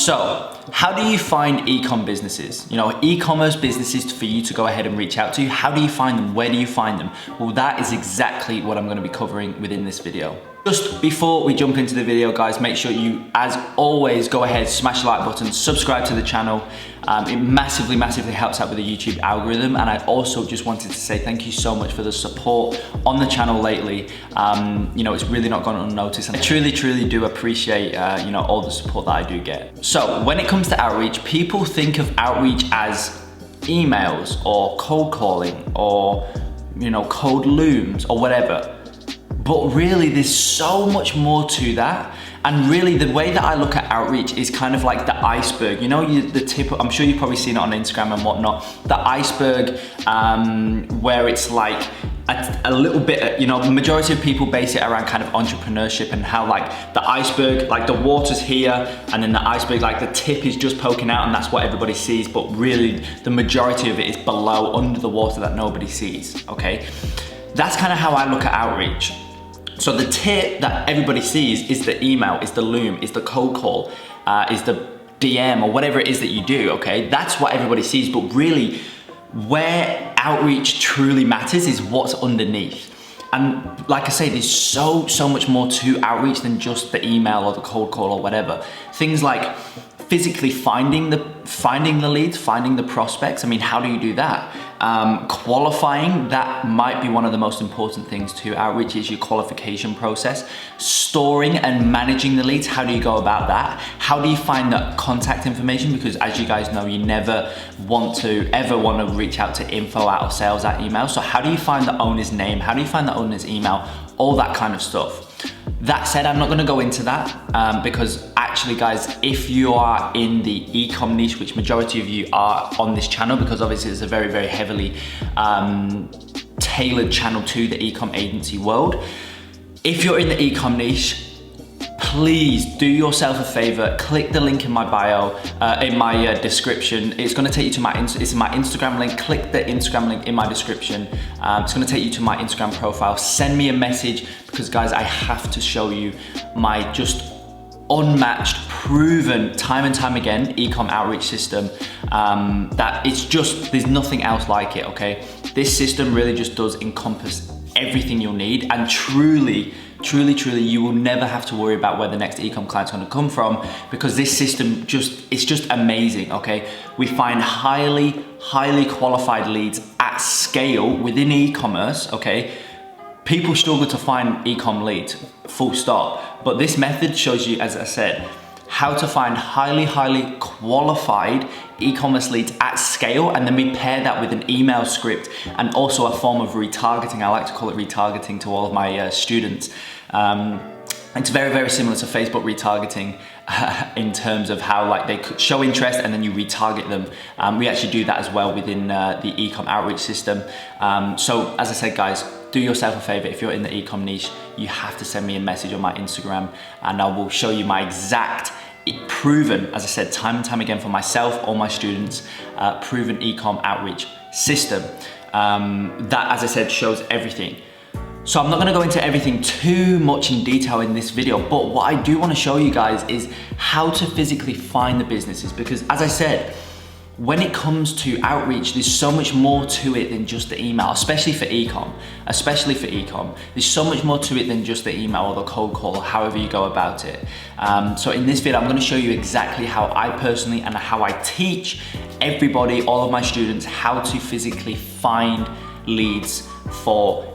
So, how do you find e-com businesses? You know, e-commerce businesses for you to go ahead and reach out to. How do you find them? Where do you find them? Well, that is exactly what I'm going to be covering within this video. Just before we jump into the video, guys, make sure you, as always, go ahead, smash the like button, subscribe to the channel. It massively helps out with the YouTube algorithm. And I also just wanted to say thank you so much for the support on the channel lately. You know, it's really not gone unnoticed. And I truly do appreciate, you know, all the support that I do get. So when it comes to outreach, people think of outreach as emails or cold calling or, you know, cold looms or whatever. But really, there's so much more to that. And really, the way that I look at outreach is kind of like the iceberg. You know, the tip, I'm sure you've probably seen it on Instagram and whatnot. The iceberg, where it's like a little bit, you know, the majority of people base it around kind of entrepreneurship and how like the iceberg, like the water's here, and then the iceberg, like the tip is just poking out and that's what everybody sees. But really, the majority of it is below, under the water that nobody sees, okay? That's kind of how I look at outreach. So the tip that everybody sees is the email, is the loom, is the cold call, is the DM or whatever it is that you do, okay? That's what everybody sees, but really where outreach truly matters is what's underneath. And like I say, there's so much more to outreach than just the email or the cold call or whatever. Things like physically finding the leads, finding the prospects. I mean, how do you do that? Qualifying, that might be one of the most important things to outreach, is your qualification process. Storing and managing the leads, how do you go about that? How do you find the contact information? Because as you guys know, you never want to reach out to info at or sales at email. So how do you find the owner's name? How do you find the owner's email? All that kind of stuff. That said, I'm not gonna go into that because actually, guys, if you are in the e-com niche, which majority of you are on this channel, because obviously it's a very heavily tailored channel to the e-com agency world. If you're in the e-com niche, please do yourself a favor, click the link in my bio, in my description. It's gonna take you to my Instagram link. Click the Instagram link in my description. It's gonna take you to my Instagram profile. Send me a message because, guys, I have to show you my just unmatched, proven, time and time again, e-com outreach system. That it's just, there's nothing else like it, okay? This system really just does encompass everything you'll need, and truly, you will never have to worry about where the next e-com client's gonna come from, because this system it's just amazing, okay? We find highly qualified leads at scale within e-commerce, okay? People struggle to find e-com leads, full stop. But this method shows you, as I said, how to find highly qualified e-commerce leads at scale, and then we pair that with an email script and also a form of retargeting. I like to call it retargeting to all of my students. It's very similar to Facebook retargeting in terms of how like they could show interest and then you retarget them. We actually do that as well within the e-com outreach system. So as I said, guys, do yourself a favor. If you're in the e-com niche, you have to send me a message on my Instagram and I will show you my exact proven, as I said, time and time again for myself or my students, proven e-com outreach system. That, as I said, shows everything. So I'm not gonna go into everything too much in detail in this video, but what I do wanna show you guys is how to physically find the businesses, because as I said, when it comes to outreach, there's so much more to it than just the email, especially for e-com. There's so much more to it than just the email or the cold call, or however you go about it. So in this video, I'm gonna show you exactly how I personally and how I teach everybody, all of my students, how to physically find leads for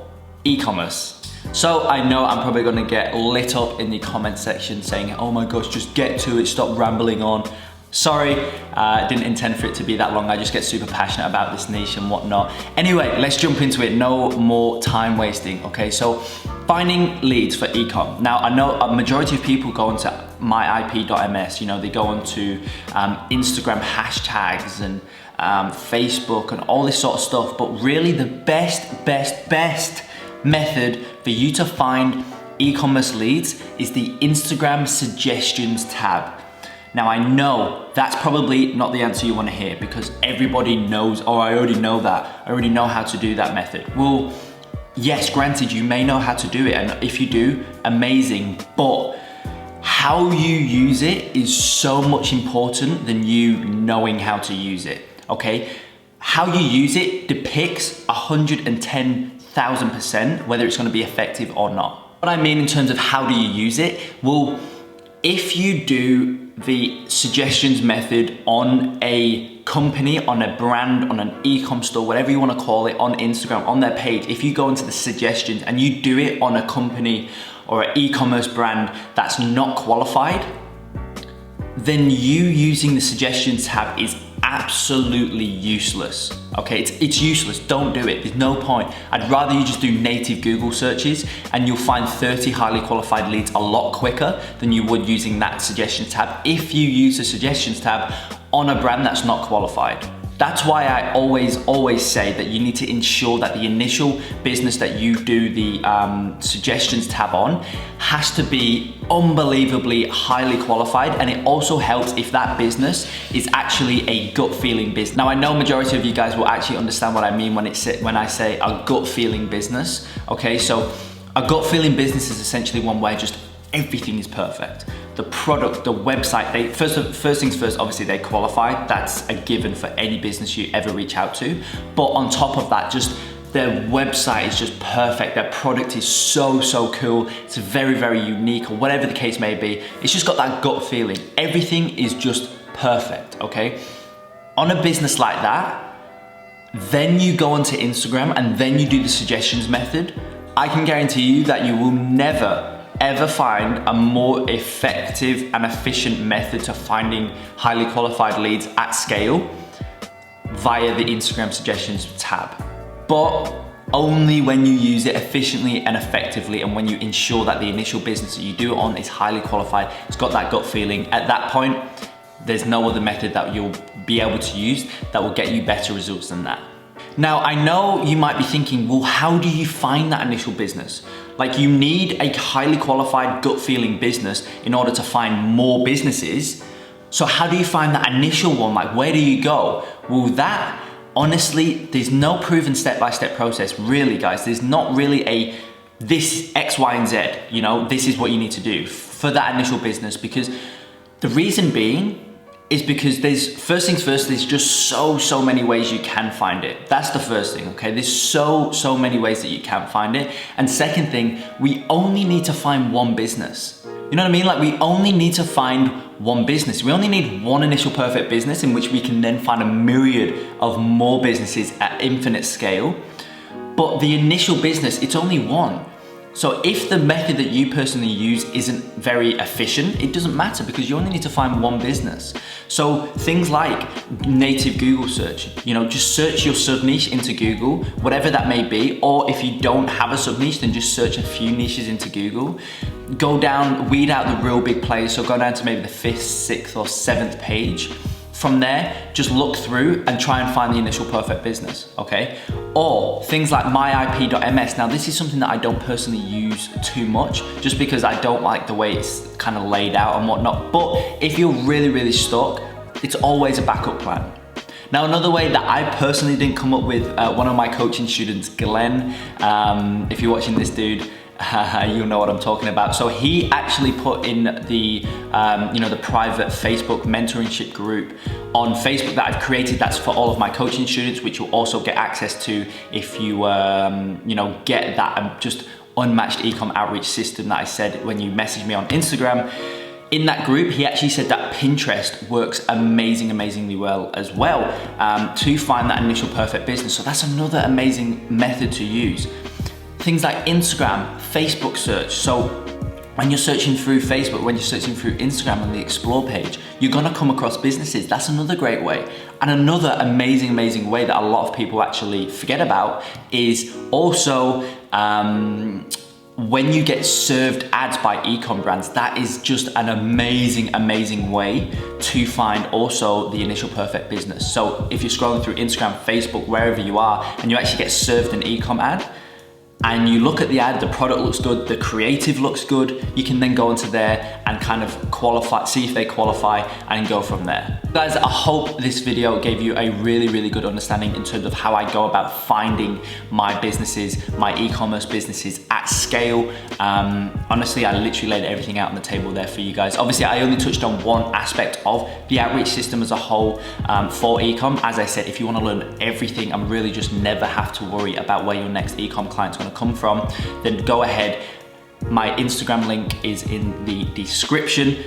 e-commerce. So I know I'm probably gonna get lit up in the comment section saying, oh my gosh, just get to it, stop rambling on. Sorry, didn't intend for it to be that long. I just get super passionate about this niche and whatnot. Anyway, let's jump into it. No more time wasting, okay? So finding leads for e-com. Now, I know a majority of people go onto myip.ms, you know, they go onto Instagram hashtags and Facebook and all this sort of stuff, but really the best method for you to find e-commerce leads is the Instagram suggestions tab. Now I know that's probably not the answer you want to hear, because everybody knows, oh, I already know that. I already know how to do that method. Well, yes, granted, you may know how to do it, and if you do, amazing, but how you use it is so much important than you knowing how to use it, okay? How you use it depicts 110,000% whether it's gonna be effective or not. What I mean in terms of how do you use it, well, if you do the suggestions method on a company, on a brand, on an e-com store, whatever you want to call it, on Instagram, on their page, if you go into the suggestions and you do it on a company or an e-commerce brand that's not qualified, then you using the suggestions tab is absolutely useless, okay? It's useless, don't do it, there's no point. I'd rather you just do native Google searches and you'll find 30 highly qualified leads a lot quicker than you would using that suggestions tab if you use the suggestions tab on a brand that's not qualified. That's why I always say that you need to ensure that the initial business that you do the suggestions tab on has to be unbelievably highly qualified, and it also helps if that business is actually a gut feeling business. Now I know majority of you guys will actually understand what I mean when I say a gut feeling business, okay? So a gut feeling business is essentially one where just everything is perfect. The product, the website, first things first, obviously they qualify. That's a given for any business you ever reach out to. But on top of that, just their website is just perfect. Their product is so cool. It's very, very unique, or whatever the case may be. It's just got that gut feeling. Everything is just perfect, okay? On a business like that, then you go onto Instagram and then you do the suggestions method. I can guarantee you that you will never ever find a more effective and efficient method to finding highly qualified leads at scale via the Instagram suggestions tab. But only when you use it efficiently and effectively, and when you ensure that the initial business that you do it on is highly qualified, it's got that gut feeling. At that point, there's no other method that you'll be able to use that will get you better results than that. Now, I know you might be thinking, well, how do you find that initial business? Like, you need a highly qualified gut feeling business in order to find more businesses. So how do you find that initial one? Like, where do you go? Well, that, honestly, there's no proven step-by-step process, really, guys. There's not really a, this X, Y, and Z, you know, this is what you need to do for that initial business, because the reason being is because first things first, there's just so many ways you can find it. That's the first thing, okay? There's so many ways that you can find it. And second thing, we only need to find one business. You know what I mean? Like, we only need to find one business. We only need one initial perfect business in which we can then find a myriad of more businesses at infinite scale. But the initial business, it's only one. So if the method that you personally use isn't very efficient, it doesn't matter, because you only need to find one business. So things like native Google search, you know, just search your sub niche into Google, whatever that may be. Or if you don't have a sub niche, then just search a few niches into Google. Go down, weed out the real big players. So go down to maybe the 5th, 6th, or 7th page. From there, just look through and try and find the initial perfect business, okay? Or things like myip.ms. Now, this is something that I don't personally use too much, just because I don't like the way it's kind of laid out and whatnot. But if you're really stuck, it's always a backup plan. Now, another way that I personally didn't come up with, one of my coaching students, Glenn, if you're watching this, dude, you'll know what I'm talking about. So he actually put in the, the private Facebook mentorship group on Facebook that I've created. That's for all of my coaching students, which you'll also get access to if you, get that just unmatched e-com outreach system that I said when you message me on Instagram. In that group, he actually said that Pinterest works amazingly well as well to find that initial perfect business. So that's another amazing method to use. Things like Instagram, Facebook search. So when you're searching through Facebook, when you're searching through Instagram on the Explore page, you're gonna come across businesses. That's another great way. And another amazing way that a lot of people actually forget about is also when you get served ads by e-com brands. That is just an amazing way to find also the initial perfect business. So if you're scrolling through Instagram, Facebook, wherever you are, and you actually get served an e-com ad, and you look at the ad, the product looks good, the creative looks good, you can then go into there and kind of qualify, see if they qualify and go from there. Guys, I hope this video gave you a really good understanding in terms of how I go about finding my businesses, my e-commerce businesses at scale. Honestly, I literally laid everything out on the table there for you guys. Obviously, I only touched on one aspect of the outreach system as a whole for e-com. As I said, if you want to learn everything and really just never have to worry about where your next e-com client's going to come from, then go ahead. My Instagram link is in the description.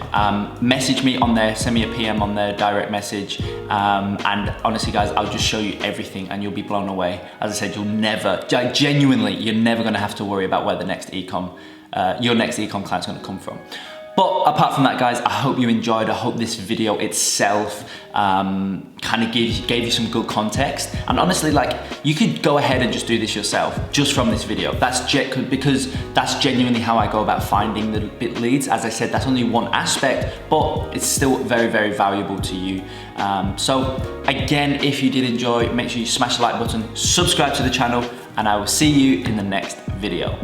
Message me on there, send me a PM on there, direct message. And honestly guys, I'll just show you everything and you'll be blown away. As I said, you'll never, genuinely, you're never gonna have to worry about where the next your next e-com client's gonna come from. But apart from that guys, I hope you enjoyed. I hope this video itself kind of gave you some good context. And honestly, like, you could go ahead and just do this yourself, just from this video. Because that's genuinely how I go about finding the leads. As I said, that's only one aspect, but it's still very valuable to you. So again, if you did enjoy, make sure you smash the like button, subscribe to the channel, and I will see you in the next video.